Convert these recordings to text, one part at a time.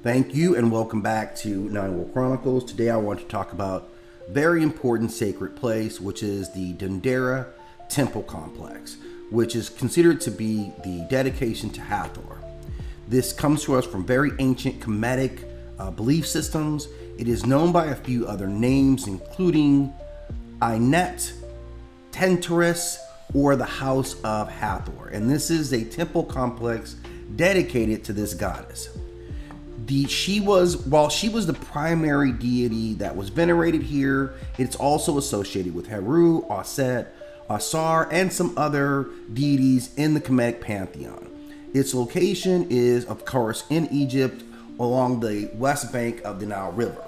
Thank you and welcome back to Nine World Chronicles. Today I want to talk about a very important sacred place, which is the Dendera Temple Complex, which is considered to be the dedication to Hathor. This comes to us from very ancient Kemetic belief systems. It is known by a few other names, including Inet, Tenteris, or the House of Hathor. And this is a temple complex dedicated to this goddess. While she was the primary deity that was venerated here, it's also associated with Heru, Aset, Asar, and some other deities in the Kemetic pantheon. Its location is, of course, in Egypt along the west bank of the Nile River.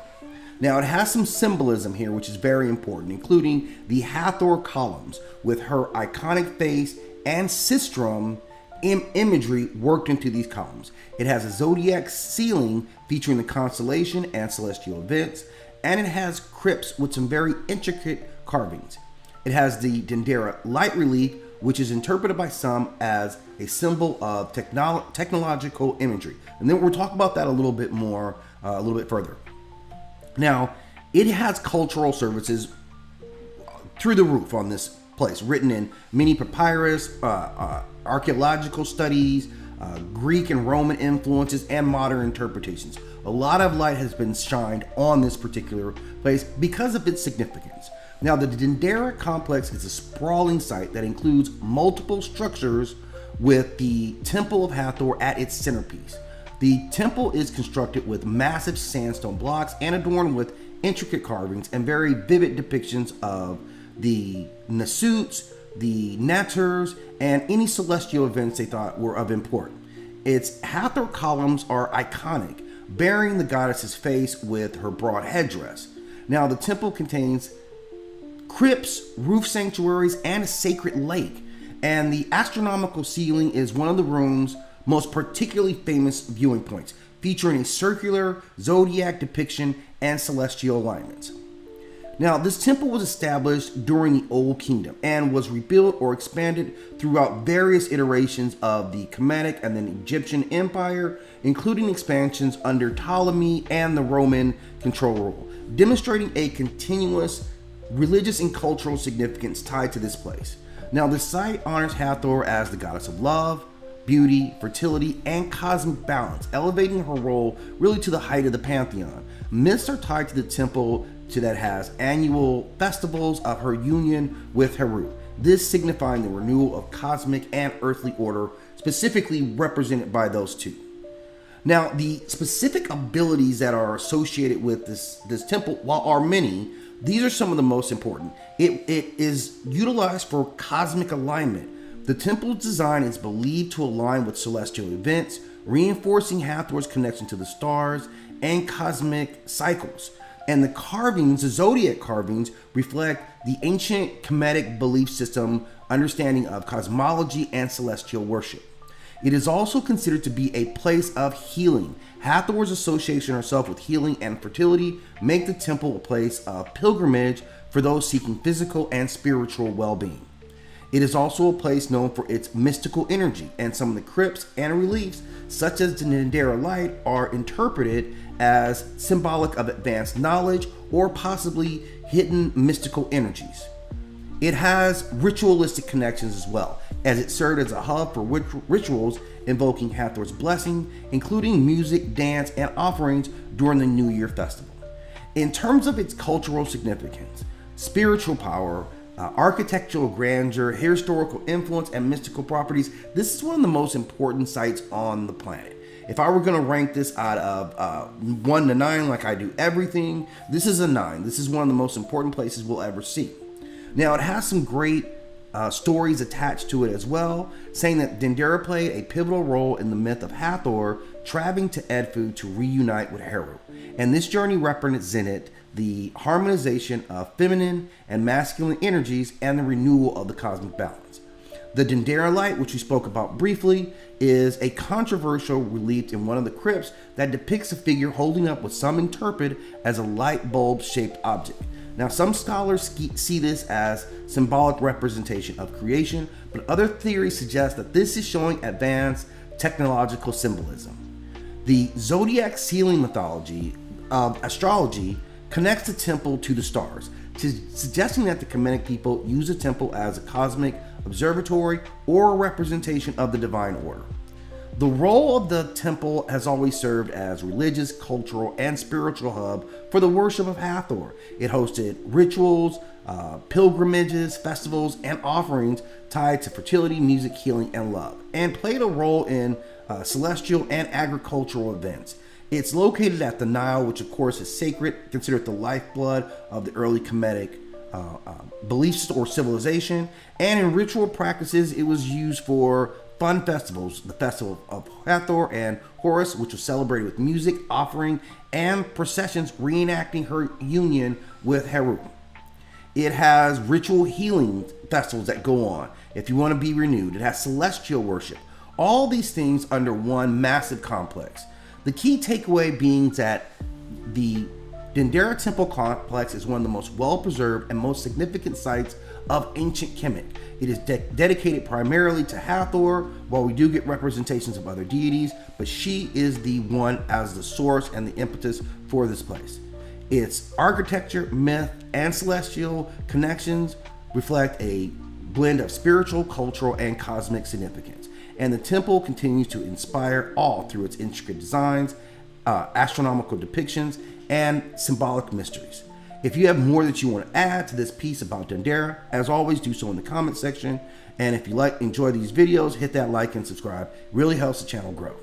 Now, it has some symbolism here, which is very important, including the Hathor columns with her iconic face and sistrum imagery worked into these columns. It has a zodiac ceiling featuring the constellation and celestial events, and it has crypts with some very intricate carvings. It has the Dendera Light relief, which is interpreted by some as a symbol of technological imagery. And then we'll talk about that a little bit more, a little bit further. Now, it has cultural services through the roof on this place, written in many papyrus, archaeological studies, Greek and Roman influences, and modern interpretations. A lot of light has been shined on this particular place because of its significance. Now, the Dendera complex is a sprawling site that includes multiple structures with the Temple of Hathor at its centerpiece. The temple is constructed with massive sandstone blocks and adorned with intricate carvings and very vivid depictions of the Nasuts, the Naturs, and any celestial events they thought were of import. Its Hathor columns are iconic, bearing the goddess's face with her broad headdress. Now, the temple contains crypts, roof sanctuaries, and a sacred lake, and the astronomical ceiling is one of the room's most particularly famous viewing points, featuring a circular zodiac depiction and celestial alignments. Now, this temple was established during the Old Kingdom and was rebuilt or expanded throughout various iterations of the Kemetic and then Egyptian Empire, including expansions under Ptolemy and the Roman control rule, demonstrating a continuous religious and cultural significance tied to this place. Now, the site honors Hathor as the goddess of love, beauty, fertility, and cosmic balance, elevating her role really to the height of the pantheon. Myths are tied to the temple that has annual festivals of her union with Heru, this signifying the renewal of cosmic and earthly order, specifically represented by those two. Now, the specific abilities that are associated with this temple, while are many, these are some of the most important. It is utilized for cosmic alignment. The temple's design is believed to align with celestial events, reinforcing Hathor's connection to the stars and cosmic cycles. And the carvings, the zodiac carvings, reflect the ancient Kemetic belief system understanding of cosmology and celestial worship. It is also considered to be a place of healing. Hathor's association herself with healing and fertility make the temple a place of pilgrimage for those seeking physical and spiritual well-being. It is also a place known for its mystical energy, and some of the crypts and reliefs, such as the Dendera Light, are interpreted as symbolic of advanced knowledge or possibly hidden mystical energies. It has ritualistic connections as well, as it served as a hub for rituals invoking Hathor's blessing, including music, dance, and offerings during the New Year festival. In terms of its cultural significance, spiritual power, architectural grandeur, historical influence, and mystical properties, this is one of the most important sites on the planet. If I were going to rank this out of 1 to 9, like I do everything, this is a 9. This is one of the most important places we'll ever see. Now, it has some great stories attached to it as well, saying that Dendera played a pivotal role in the myth of Hathor traveling to Edfu to reunite with Heru. And this journey represented the harmonization of feminine and masculine energies and the renewal of the cosmic balance. The Dendera Light, which we spoke about briefly, is a controversial relief in one of the crypts that depicts a figure holding up what some interpret as a light bulb shaped object. Now, some scholars see this as symbolic representation of creation, but other theories suggest that this is showing advanced technological symbolism. The Zodiac sealing mythology of astrology connects the temple to the stars, suggesting that the Kemetic people use the temple as a cosmic observatory or a representation of the divine order. The role of the temple has always served as religious, cultural, and spiritual hub for the worship of Hathor. It hosted rituals, pilgrimages, festivals, and offerings tied to fertility, music, healing, and love, and played a role in celestial and agricultural events. It's located at the Nile, which of course is sacred, considered the lifeblood of the early Kemetic beliefs or civilization, and in ritual practices it was used for fun festivals, the festival of Hathor and Horus, which was celebrated with music, offering, and processions reenacting her union with Heru. It has ritual healing festivals that go on if you want to be renewed. It has celestial worship. All these things under one massive complex. The key takeaway being that the Dendera Temple Complex is one of the most well-preserved and most significant sites of ancient Kemet. It is dedicated primarily to Hathor, while we do get representations of other deities, but she is the one as the source and the impetus for this place. Its architecture, myth, and celestial connections reflect a blend of spiritual, cultural, and cosmic significance. And the temple continues to inspire awe through its intricate designs, astronomical depictions, and symbolic mysteries. If you have more that you want to add to this piece about Dendera, as always, do so in the comment section. And if you enjoy these videos, hit that like and subscribe. It really helps the channel grow.